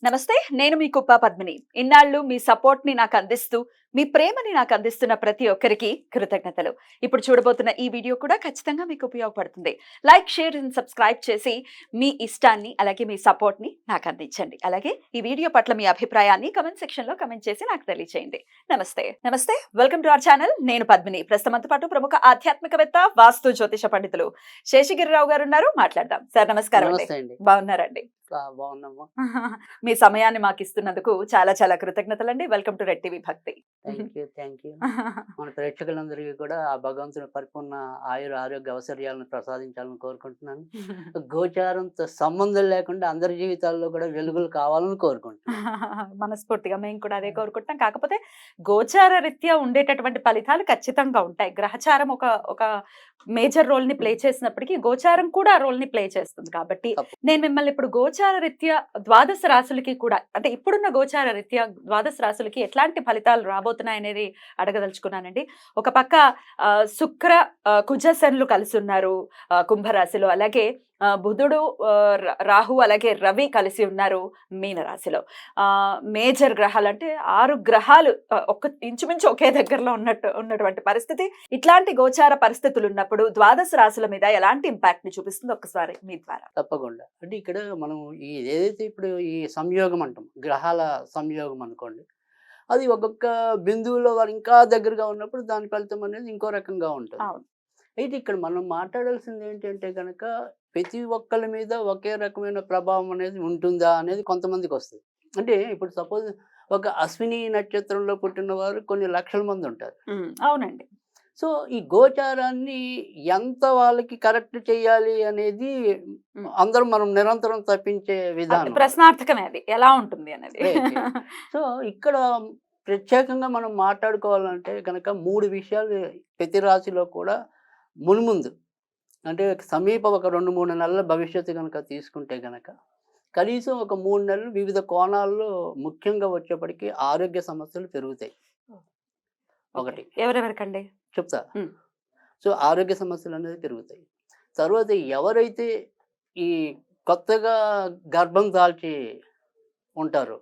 నమస్తే, నేను మీ కుప్ప పద్మిని. ఇన్నాళ్ళు మీ సపోర్ట్‌ని నాకందిస్తూ, మీ ప్రేమని నాకందిస్తున్న ప్రతి ఒక్కరికి కృతజ్ఞతలు. ఇప్పుడు చూడబోతున్న ఈ వీడియో కూడా ఖచ్చితంగా మీకు ఉపయోగపడుతుంది. లైక్, షేర్ అండ్ సబ్స్క్రైబ్ చేసి మీ ఇష్టాన్ని, అలాగే మీ సపోర్ట్‌ని నాకందించండి. అలాగే ఈ వీడియో పట్ల మీ అభిప్రాయాన్ని కామెంట్ సెక్షన్‌లో కామెంట్ చేసి నాకు తెలియజేయండి. నమస్తే. Welcome to our channel. నేను పద్మిని. ప్రస్తుతంతో పాటు ప్రముఖ ఆధ్యాత్మికవేత్త, వాస్తు జ్యోతిష పండితులు శేషగిరిరావు గారు ఉన్నారు. మాట్లాడదాం. సార్ నమస్కారం అండి. నమస్తే అండి. బాగున్నారండి? బాగున్నామ్మా. మీ సమయాన్ని మాకు ఇస్తున్నందుకు చాలా చాలా కృతజ్ఞతలండి. వెల్కమ్ టు రెడ్ టీవీ భక్తి. Thank you. మన ప్రేక్షకులందరికీ కూడా ఆ భగవంతుని పరిపూర్ణ ఆయుర ఆరోగ్య అవసర్యాలను ప్రసాదించాలని కోరుకుంటున్నాను. గోచారంతో సంబంధం లేకుండా అందరి జీవితాల్లో కూడా వెలుగులు కావాలని కోరుకుంటున్నాను. మనస్ఫూర్తిగా మేము కూడా అదే కోరుకుంటున్నాం. కాకపోతే గోచార రీత్యా ఉండేటటువంటి ఫలితాలు ఖచ్చితంగా ఉంటాయి. గ్రహచారం ఒక ఒక మేజర్ రోల్ ని ప్లే చేసినప్పటికీ గోచారం కూడా ఆ రోల్ ని ప్లే చేస్తుంది. కాబట్టి నేను మిమ్మల్ని ఇప్పుడు గోచార రీత్యా ద్వాదశ రాశులకి కూడా, అంటే ఇప్పుడున్న గోచార రీత్యా ద్వాదశ రాశులకి ఎట్లాంటి ఫలితాలు రాబోతున్నాయి అనేది అడగదలుచుకున్నానండి. ఒక పక్క శుక్ర కుజ శనులు కలిసి ఉన్నారు కుంభరాశిలో. అలాగే బుధుడు, రాహు, అలాగే రవి కలిసి ఉన్నారు మీనరాశిలో. మేజర్ గ్రహాలు అంటే 6 గ్రహాలు ఇంచుమించు ఒకే దగ్గరలో ఉన్నటువంటి పరిస్థితి. ఇట్లాంటి గోచార పరిస్థితులు ఉన్నప్పుడు ద్వాదశ రాశుల మీద ఎలాంటి ఇంపాక్ట్ ని చూపిస్తుంది ఒక్కసారి మీ ద్వారా? తప్పకుండా. అంటే ఇక్కడ మనం ఏదైతే ఇప్పుడు ఈ సంయోగం అంటాం, గ్రహాల సంయోగం అనుకోండి, అది ఒక్కొక్క బిందువులో వారు ఇంకా దగ్గరగా ఉన్నప్పుడు దాని ఫలితం అనేది ఇంకో రకంగా ఉంటుంది. అయితే ఇక్కడ మనం మాట్లాడాల్సింది ఏంటంటే కనుక ప్రతి ఒక్కరి మీద ఒకే రకమైన ప్రభావం అనేది ఉంటుందా అనేది కొంతమందికి వస్తుంది. అంటే ఇప్పుడు సపోజ్ ఒక అశ్విని నక్షత్రంలో పుట్టిన వారు కొన్ని లక్షల మంది ఉంటారు. అవునండి. సో ఈ గోచారాన్ని ఎంత వాళ్ళకి కరెక్ట్ చేయాలి అనేది అందరం మనం నిరంతరం తప్పించే విధానం, ప్రశ్నార్థకమే అది ఎలా ఉంటుంది అనేది. సో ఇక్కడ ప్రత్యేకంగా మనం మాట్లాడుకోవాలంటే కనుక 3 విషయాలు ప్రతి రాశిలో కూడా మున్ముందు, అంటే సమీప ఒక 2-3 నెలల భవిష్యత్తు కనుక తీసుకుంటే కనుక కనీసం ఒక 3 నెలలు వివిధ కోణాల్లో ముఖ్యంగా వచ్చేప్పటికీ ఆరోగ్య సమస్యలు పెరుగుతాయి. ఒకటి ఎవరెవరికండి చెప్తా. సో ఆరోగ్య సమస్యలు అనేది పెరుగుతాయి. తర్వాత ఎవరైతే ఈ కొత్తగా గర్భం దాల్చి ఉంటారో,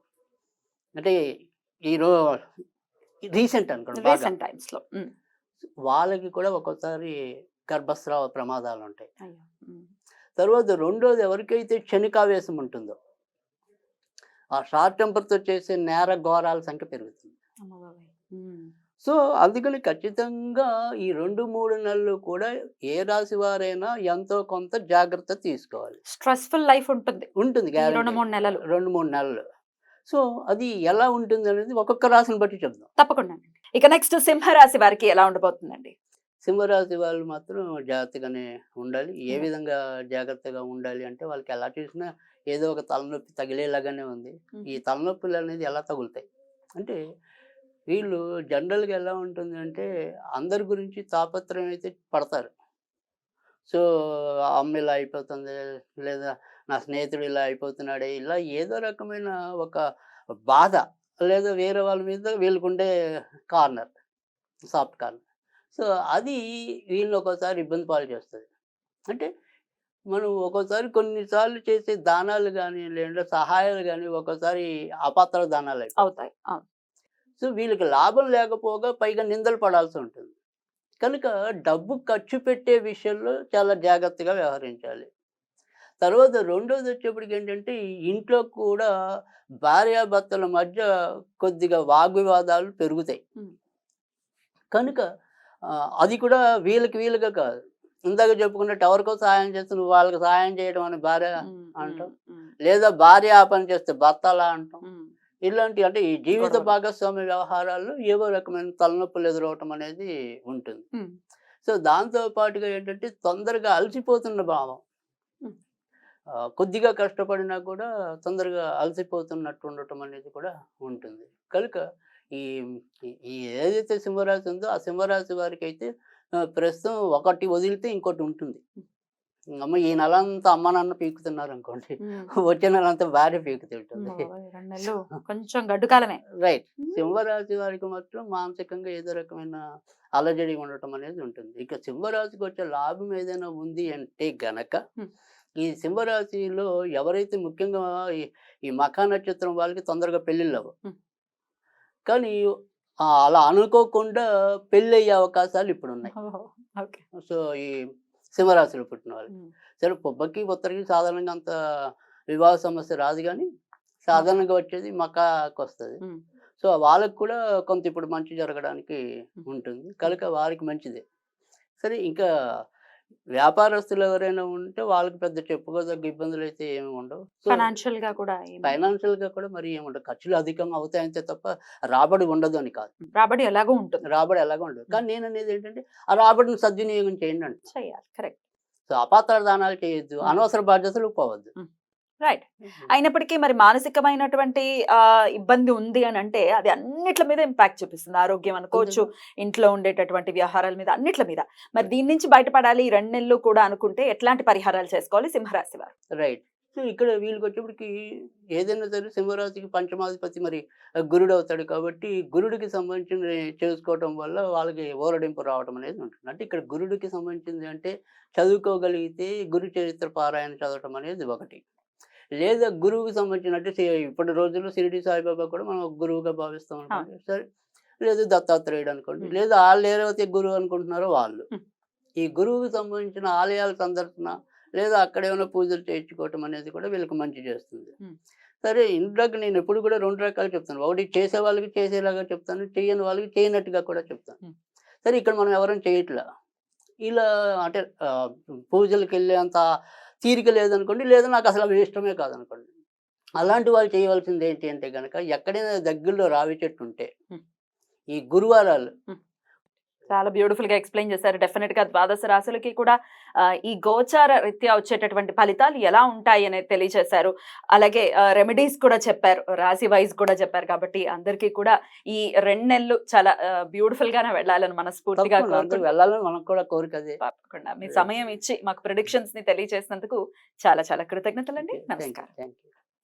అంటే రీసెంట్ అనుకోండి, వాళ్ళకి కూడా ఒక్కోసారి గర్భస్రావ ప్రమాదాలు ఉంటాయి. తర్వాత రెండోది, ఎవరికైతే క్షణికావేశం ఉంటుందో, ఆ షార్ట్ టెంపర్తో చేసే నేర ఘోరాల సంఖ్య పెరుగుతుంది. సో అందుకని ఖచ్చితంగా ఈ 2-3 నెలలు కూడా ఏ రాశి వారైనా ఎంతో కొంత జాగ్రత్త తీసుకోవాలి. స్ట్రెస్ఫుల్ లైఫ్ ఉంటుంది 2-3 నెలలు. 2-3 నెలలు. సో అది ఎలా ఉంటుంది అనేది ఒక్కొక్క రాశిని బట్టి చెప్దాం. తప్పకుండా. ఇక నెక్స్ట్ సింహరాశి వారికి ఎలా ఉండబోతుందండి? సింహరాశి వాళ్ళు మాత్రం జాగ్రత్తగానే ఉండాలి. ఏ విధంగా జాగ్రత్తగా ఉండాలి అంటే, వాళ్ళకి ఎలా చూసినా ఏదో ఒక తలనొప్పి తగిలేలాగానే ఉంది. ఈ తలనొప్పులు అనేది ఎలా తగులుతాయి అంటే, వీళ్ళు జనరల్గా ఎలా ఉంటుంది అంటే అందరి గురించి తాపత్రయం అయితే పడతారు. సో అమ్మ ఇలా అయిపోతుంది, లేదా నా స్నేహితుడు ఇలా అయిపోతున్నాడే, ఇలా ఏదో రకమైన ఒక బాధ, లేదా వేరే వాళ్ళ మీద వీళ్ళకుండే కార్నర్, సాఫ్ట్ కార్నర్. సో అది వీళ్ళని ఒక్కోసారి ఇబ్బంది పాలు చేస్తుంది. అంటే మనం ఒక్కోసారి కొన్నిసార్లు చేసే దానాలు కానీ, లేదా సహాయాలు కానీ ఒక్కోసారి అపాత్ర దానాలు అవుతాయి. సో వీళ్ళకి లాభం లేకపోగా పైగా నిందలు పడాల్సి ఉంటుంది. కనుక డబ్బు ఖర్చు పెట్టే విషయంలో చాలా జాగ్రత్తగా వ్యవహరించాలి. తర్వాత రెండోది వచ్చేప్పటికి ఏంటంటే, ఇంట్లో కూడా భార్యాభర్తల మధ్య కొద్దిగా వాగ్వివాదాలు పెరుగుతాయి. కనుక అది కూడా వీళ్ళుగా కాదు, ఇందాక చెప్పుకున్నట్టు ఎవరికో సహాయం చేస్తే నువ్వు వాళ్ళకి సహాయం చేయడం అని భార్య అంటాం, లేదా భార్య ఆ పని చేస్తే భర్త అలా అంటాం. ఇలాంటి, అంటే ఈ జీవిత భాగస్వామ్య వ్యవహారాల్లో ఏవో రకమైన తలనొప్పులు ఎదురవటం అనేది ఉంటుంది. సో దాంతో పాటుగా ఏంటంటే తొందరగా అలసిపోతున్న భావం, కొద్దిగా కష్టపడినా కూడా తొందరగా అలసిపోతున్నట్టు ఉండటం అనేది కూడా ఉంటుంది. కనుక ఈ ఏదైతే సింహరాశి ఉందో ఆ సింహరాశి వారికి అయితే ప్రస్తుతం ఒకటి వదిలితే ఇంకోటి ఉంటుంది. అమ్మ ఈ నెల అంతా అమ్మ నాన్న పీకుతున్నారు అనుకోండి, వచ్చే నెల అంతా భార్య పీకుతుంటుంది. కొంచెం గడ్డు కాలమే. రైట్. సింహరాశి వారికి మాత్రం మానసికంగా ఏదో రకమైన అలజడి ఉండటం అనేది ఉంటుంది. ఇక సింహరాశికి వచ్చే లాభం ఏదైనా ఉంది అంటే గనక ఈ సింహరాశిలో ఎవరైతే ముఖ్యంగా ఈ ఈ మఖా నక్షత్రం వాళ్ళకి తొందరగా పెళ్ళిళ్ళు అవ్వవు. హ్మ్. కానీ అలా అనుకోకుండా పెళ్ళయ్యే అవకాశాలు ఇప్పుడున్నాయి. ఓహో! ఓకే. సో, ఈ సింహరాశిలో పుట్టిన వాళ్ళకి. హ్మ్. సరే పుబ్బకి, ఉత్తరకి సాధారణంగా అంత వివాహ సమస్య రాదు గానీ, సాధారణంగా వచ్చేది మకాకొస్తది. హ్మ్. సో, వాళ్ళకి కూడా కొంత ఇప్పుడు మంచి జరగడానికి హ్మ్. ఉంటుంది. కనుక వారికి మంచిదే. సరే ఇంకా వ్యాపారస్తులు ఎవరైనా ఉంటే వాళ్ళకి పెద్ద చెప్పుకోదగ్గ ఇబ్బందులైతే ఏమి ఉండవు. సో, ఫైనాన్షియల్‌గా కూడా ఏమి ఫైనాన్షియల్‌గా కూడా మరి ఏముండదు. ఖర్చులు అధికంగా అవుతాయంతే తప్ప రాబడి ఉండదు అని కాదు. రాబడి ఎలాగో ఉంటుంది. రాబడి ఎలాగో ఉండదు. హ్మ్. కానీ నేననేది ఏంటంటే, ఆ రాబడిని సద్వినియోగం చేయండి అంటున్నా. చేయాలి. కరెక్ట్. సో, అపాత్ర దానాలు చేయొద్దు. హ్మ్. అనవసర బాధ్యతలకు పోవద్దు. హ్మ్. రైట్. అయినప్పటికీ మరి మానసికమైనటువంటి ఇబ్బంది ఉంది అనంటే అది అన్నిట్ల మీద ఇంపాక్ట్ చూపిస్తుంది. ఆరోగ్యం అనుకోవచ్చు, ఇంట్లో ఉండేటటువంటి వ్యవహారాల మీద, అన్నిట్ల మీద. మరి దీని నుంచి బయటపడాలి ఈ 2 నెలలు కూడా అనుకుంటే ఎట్లాంటి పరిహారాలు చేసుకోవాలి సింహరాశి వారు? రైట్. సో, ఇక్కడ వీళ్ళకొచ్చేప్పటికి ఏదైనా సరే సింహరాశికి పంచమాధిపతి మరి గురుడవుతాడు కాబట్టి, గురుడికి సంబంధించినవి చేసుకోవటం వల్ల వాళ్ళకి ఊరడింపు రావటం అనేది ఉంటుంది. అంటే ఇక్కడ గురుడికి సంబంధించింది అంటే చదువుకోగలిగితే గురు చరిత్ర పారాయణ చదవటం అనేది ఒకటి. లేదా గురువుకి సంబంధించిన అంటే ఇప్పటి రోజుల్లో షిరిడి సాయిబాబా కూడా మనం ఒక గురువుగా భావిస్తాం అనుకోండి. సరే. లేదు దత్తాత్రేయుడు అనుకోండి. హ్మ్. లేదా ఆళ్ళేవైతే గురువు అనుకుంటున్నారో వాళ్ళు. హ్మ్. ఈ గురువుకి సంబంధించిన ఆలయాల సందర్శన లేదా అక్కడేమైనా పూజలు చేయించుకోవటం అనేది కూడా వీళ్ళకి మంచి చేస్తుంది. హ్మ్. సరే ఇందాక నేను ఎప్పుడు కూడా 2 రకాలు చెప్తాను. ఒకటి చేసే వాళ్ళకి చేసేలాగా చెప్తాను. చెయ్యని వాళ్ళకి చేయనట్టుగా కూడా చెప్తాను. హ్మ్. సరే ఇక్కడ మనం ఎవరం చేయట్లా. ఇలా అంటే పూజలకెళ్ళేంత తీరిక లేదనుకోండి. లేదా నాకసలు అవి ఇష్టమే కాదనుకోండి. అలాంటి వాళ్ళు చేయవలసింది ఏంటి అంటే గనక ఎక్కడైనా దగ్గరలో రావి చెట్టు ఉంటే హ్మ్. ఈ గురువారాలు చాలా బ్యూటిఫుల్ గా ఎక్స్‌ప్లెయిన్ చేశారు. డెఫినిట్ గా ద్వాదశ రాశులకి కూడా ఈ గోచార రీత్యా వచ్చేటటువంటి ఫలితాలు ఎలా ఉంటాయి అనేది తెలియజేశారు. అలాగే రెమెడీస్ కూడా చెప్పారు. రాశి వైస్ కూడా చెప్పారు. కాబట్టి అందరికీ కూడా ఈ 2 నెలలు చాలా బ్యూటిఫుల్ గానే వెళ్ళాలని మనస్ఫూర్తిగా తప్పకుండా అందరూ కోరుకుంటూ వెళ్ళాలని మనకు కూడా కోరిక అదే. తప్పకుండా మీ సమయం ఇచ్చి మాకు ప్రిడిక్షన్స్ ని తెలియజేసినందుకు చాలా చాలా కృతజ్ఞతలండి. ఓకే. Thank you. నమస్కారం. Thank you.